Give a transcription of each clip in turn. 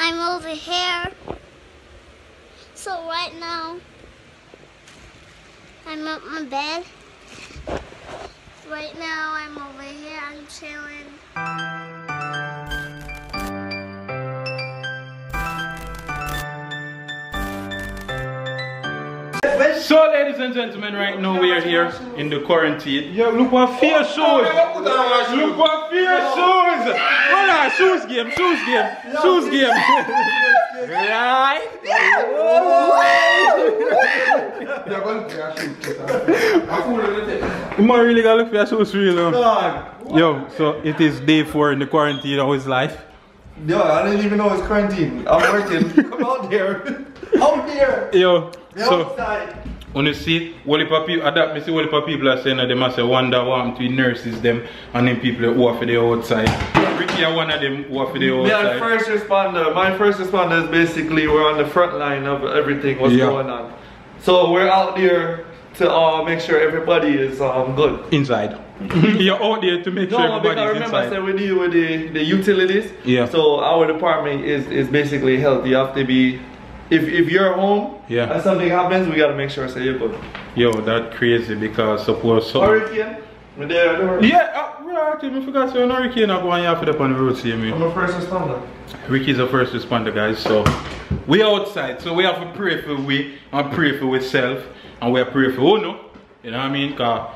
I'm over here. So right now, I'm at my bed. Right now, I'm over here. I'm chilling. So, ladies and gentlemen, right now we are here in the quarantine. Yo, look what fear shoes! Look what fear shoes! Hold on, shoes game. Right? You might really gotta look for your shoes for real. Yo, so it is day 4 in the quarantine of his life. Yo, I didn't even know it's quarantine. I'm working. Come out there. Out there. Yo, so outside. when you see all the people, adapt me see all the people are saying that they must say wonder what happened to nurses them and then people who are for the outside. Ricky are one of them who are for the outside. Yeah, first responder. My first responder is basically we're on the front line of everything what's going on. So we're out there to make sure everybody is good. Inside. You're out there to make sure everybody's remember inside. I said we deal with the utilities. Yeah. So our department is basically health. You have to be, if you're home and something happens, we gotta make sure you're good. Yo, that's crazy because suppose so. Hurricane? We're there. Yeah, I forgot to say hurricane are going off up on the road, see me. I'm a first responder. Ricky's a first responder, guys, so we outside, so we have to pray for we and pray for ourselves and we pray for Uno. You know what I mean? Cause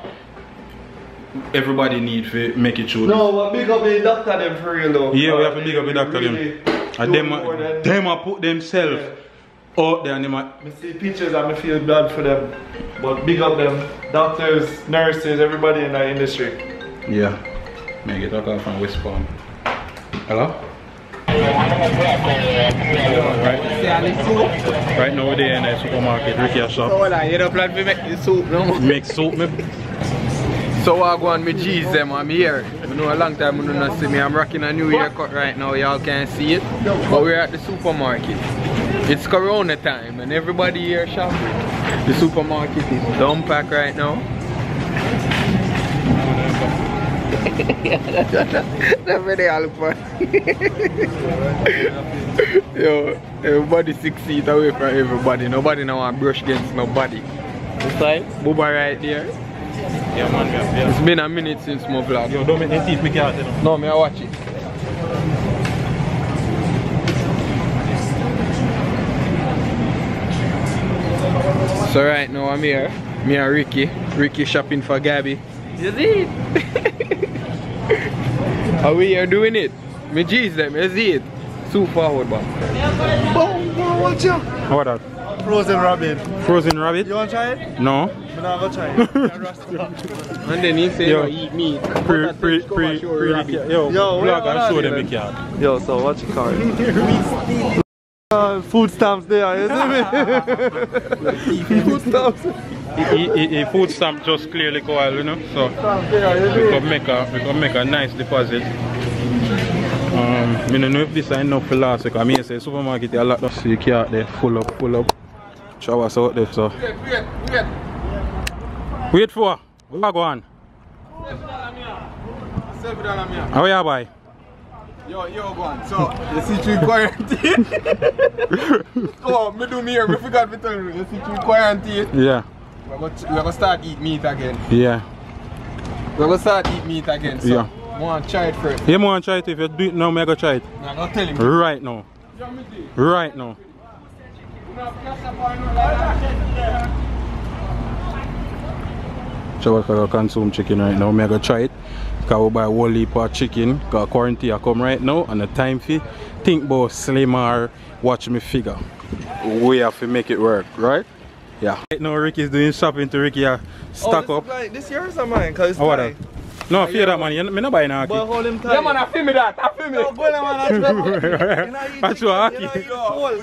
everybody need to make it true. No, but big up the doctor them for real though. Yeah, we have to big up the doctor really them. And them put themselves out there and them I see pictures and I feel bad for them. But big up them. Doctors, nurses, everybody in that industry. Yeah. May I get a call from West Palm. Hello? Right now we're there in the supermarket, Ricky shop. So hold on, you don't plan to make the soup no more? Make soup, me. So I go on my G's them, I'm here. You know a long time you don't see me, I'm rocking a new haircut right now, y'all can't see it. But we're at the supermarket. It's Corona time and everybody here shopping. The supermarket is dumb packed right now. That's where they all for. Yo, everybody 6 feet away from everybody. Nobody now want to brush against nobody. It's like Booba right there. Yeah, man, yeah. It's been a minute since my vlog. Yo, don't make the teeth make out, you know. No, me I watch it. So right now I'm here. Me and Ricky. Ricky shopping for Gabby. You see it? How we are doing it? Me G's them, you see it? Soup forward, man. Boom, watch out. What that? Frozen rabbit. Frozen rabbit? You want to try it? No. I'm not gonna try it. And then he say yo, no, eat meat. Yo, vlog and show them the cat. Yo, so watch your card. Food stamps there, you see me? Food stamps. He food stamp just clearly coil, you know, so we can make a nice deposit. I don't know if this is enough for last week. I mean, say supermarket a lot of see cat there, full up. Showers out there, so. Wait for what go on? How you buy? Yo, go on. So, you see you quarantine? Oh, me do me here, I forgot to tell you. You see you quarantine? Yeah. We're going to start eat meat again. Yeah. We're going to start eat meat again, so yeah. I want to try it first. You want to try it? If you do it now, I'm going to try it. I'm going to tell him. Right now. Right now. So we're going to consume chicken right now. I'm going to try it. Because we buy a whole heap of chicken. Because quarantine come right now. And the time for think about slim or watch me figure. We have to make it work, right? Yeah. Right now Ricky's doing shopping to Ricky stock up. Like, this yours or mine? Cause it's like, no, fear that man. I'm not buying a Boy, hold him tight. Yeah man, I feel me that. I feel me. No, boy, man, that's what Aki.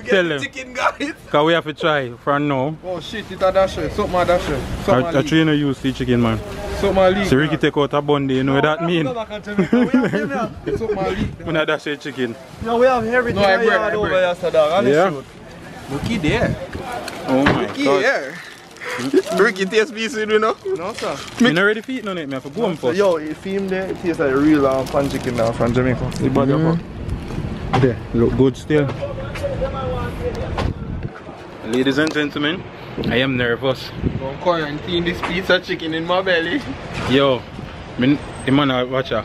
Tell them. Chicken guys. Because we have to try from now. Oh shit, it's a dasher. Something a dasher. I train you use the chicken, man. So Ricky take out a bun, you know what that mean? When I dash chicken. No, we have everything. No, I break. Yeah. Ricky there. Oh my Ricky God. there. Ricky taste piece, you know? No, sir. I'm not ready to eat none of it, I have to go home first. Yo, if him there, it tastes like real pan chicken now from Jamaica. The body of there, look good still. Ladies and gentlemen, I am nervous. Don't quarantine this piece of chicken in my belly. Yo, the man watch her.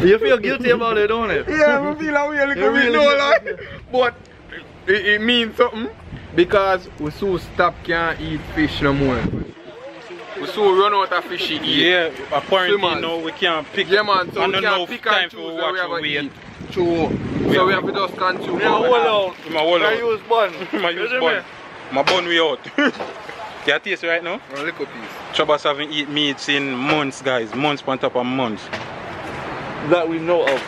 You feel guilty about it, don't it? Yeah, I feel like we really no lie. But it means something because we so stop can't eat fish no more. We so run out of fish to eat. Yeah, apparently now we can't pick. Yeah man, so I we don't can't know pick time and to choose watch where we we eat. True. So we have to just consume. Yeah, hold out. My whole I use bun. My use bun. My bun we out. Can you taste right now? A little piece. Troubles haven't eaten meats in months, guys. Months on top of months. That we know of.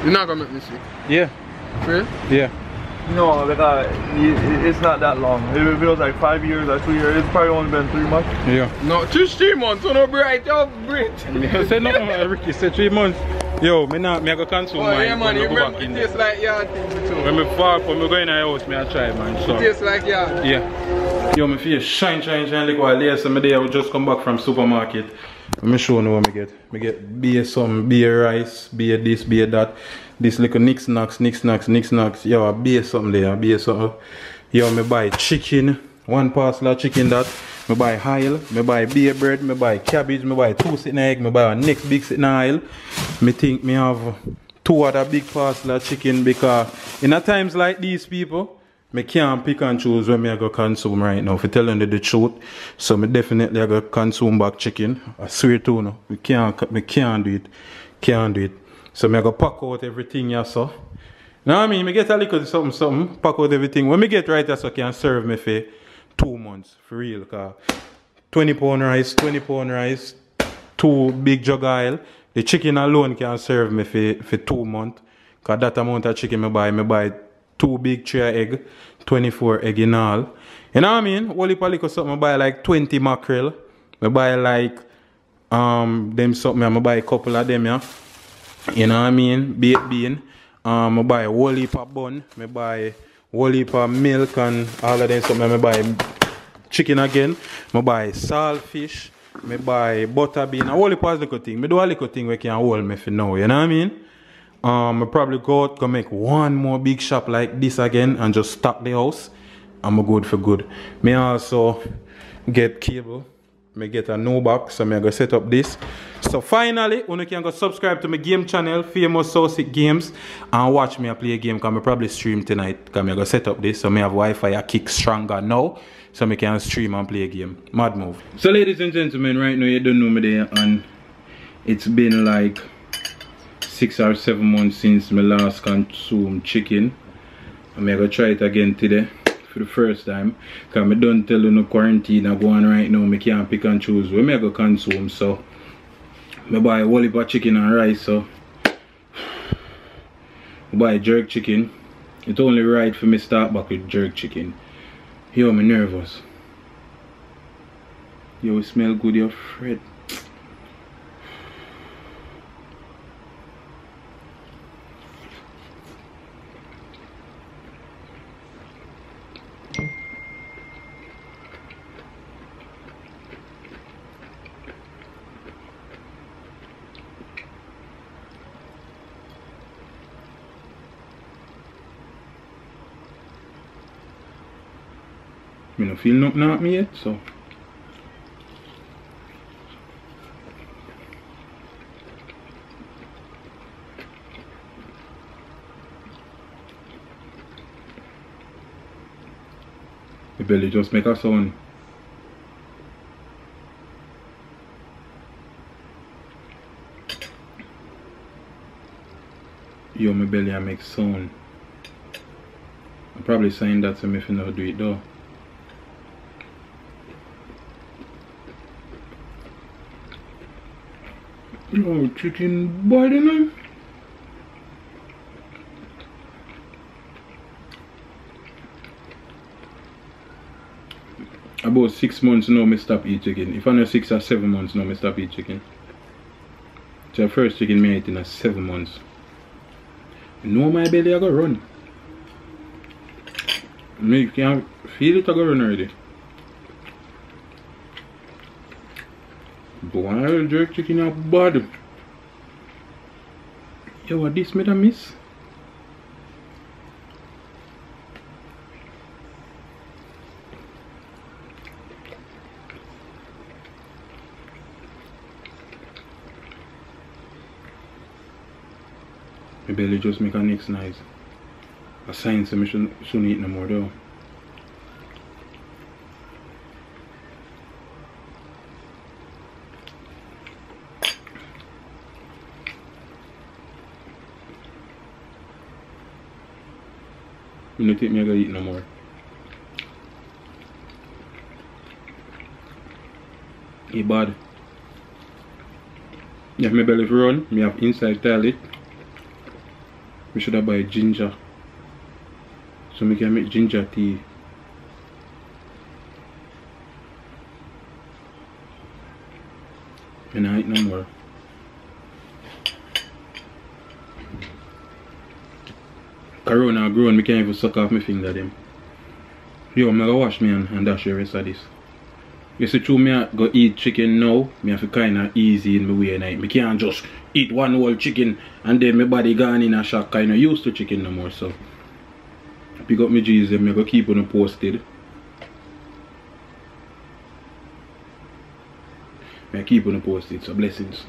You're not gonna make me sick. Yeah. Really? Yeah. No, because it's not that long. If it feels like 5 years or 2 years, it's probably only been 3 months. Yeah. No, just 3 months, so no bright, yo, Brit. I said no, Ricky said 3 months. Yo, me go cancel mine. Yeah man, when you I go remember, back in it there. tastes like yard things too. When me go in the house, me I try man. So. It tastes like yard. Yeah. Yo, my face shine like while there. So I would just come back from supermarket. Let me show you what I get. I get beer some, beer rice, beer this, beer that. This little knicks-knacks. Yo, I beer something there, beer something. Yo, I buy chicken, 1 parcel of chicken that. I buy oil, I buy beer bread, I buy cabbage, I buy 2 sitting egg, I buy a next big sitting oil. I think I have 2 other big parcel of chicken because in a times like these people, I can't pick and choose when I go consume right now. If I tell you the truth, so I definitely go consume back chicken. I swear to you, we can't do it. Can't do it. So I go pack out everything you saw. Now I mean, I get a little something, pack out everything. When I get right there, so I can serve me for 2 months, for real. Cause 20 pound rice, 2 big jug oil. The chicken alone can serve me for 2 months. Cause that amount of chicken I buy 2 big tray egg, 24 egg in all. You know what I mean? Only little something I buy like 20 mackerel. I buy like them something, I buy a couple of them, yeah. You know what I mean? Baked bean. I buy a whole heap of bun. I buy a whole heap of milk and all of them something. I buy chicken again. I buy saltfish. I buy butter bean. A whole heap of little thing. I do a little thing where can hold me for now. You know what I mean? I probably go out, go make 1 more big shop like this again and just stock the house. I'm good for good. Me also get cable. Me get a new box, so me go set up this. So finally, you can go subscribe to my game channel, FamousSosick Games, and watch me play a game. Cause I probably stream tonight. Cause I go set up this, so me have Wi-Fi a kick stronger now, so me can stream and play a game. Mad move. So ladies and gentlemen, right now you don't know me there, and it's been like 6 or 7 months since my last consumed chicken. I'm gonna try it again today for the first time. Cause I don't tell you no quarantine I go on right now. I can't pick and choose where I go consume. So I buy a whole heap of chicken and rice. So I buy jerk chicken. It's only right for me start back with jerk chicken. Yo, I'm nervous. Yo, it smell good, you're afraid. I don't feel nothing at me yet, so. The belly just make a sound. Yo, my belly I make sound. I'm probably saying that to me if you not do it though. Yo, chicken body now. About 6 months now I stop eat chicken. If I know 6 or 7 months now I stop eat chicken. So the first chicken I ate in 7 months. You know my belly I go run. You can feel it I go run already. But when I jerk chicken up bad. Yo, what this made a miss? My belly just make a next noise. A sign say I shouldn't eat no more though. You don't think me I gotta eat no more. It's bad. If my belly run, me have inside toilet. We should have buy ginger. So we can make ginger tea. And I eat no more. Corona grown, I can't even suck off my finger them. Yo, I'm gonna wash me and dash the rest of this. You see, through me I go eat chicken now, I have to kinda easy in my way and I can't just eat one whole chicken and then my body gone in a shock, kinda used to chicken no more. So pick up my G's and I go keep on posted. I keep on posted, so blessings.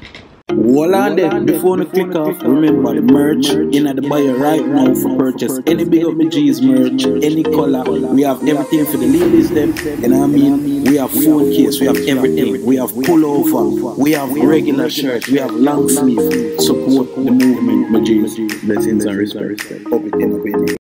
Hold on there, before you click off, remember the merch in the bio right now for purchase. Any Big Up My G's merch, any color, we have everything for the ladies them, you know what I mean? We have phone case, we have everything, we have pullover, we have regular shirts, we have long sleeve. Support the movement, my G's. Blessings and respect. Up it in.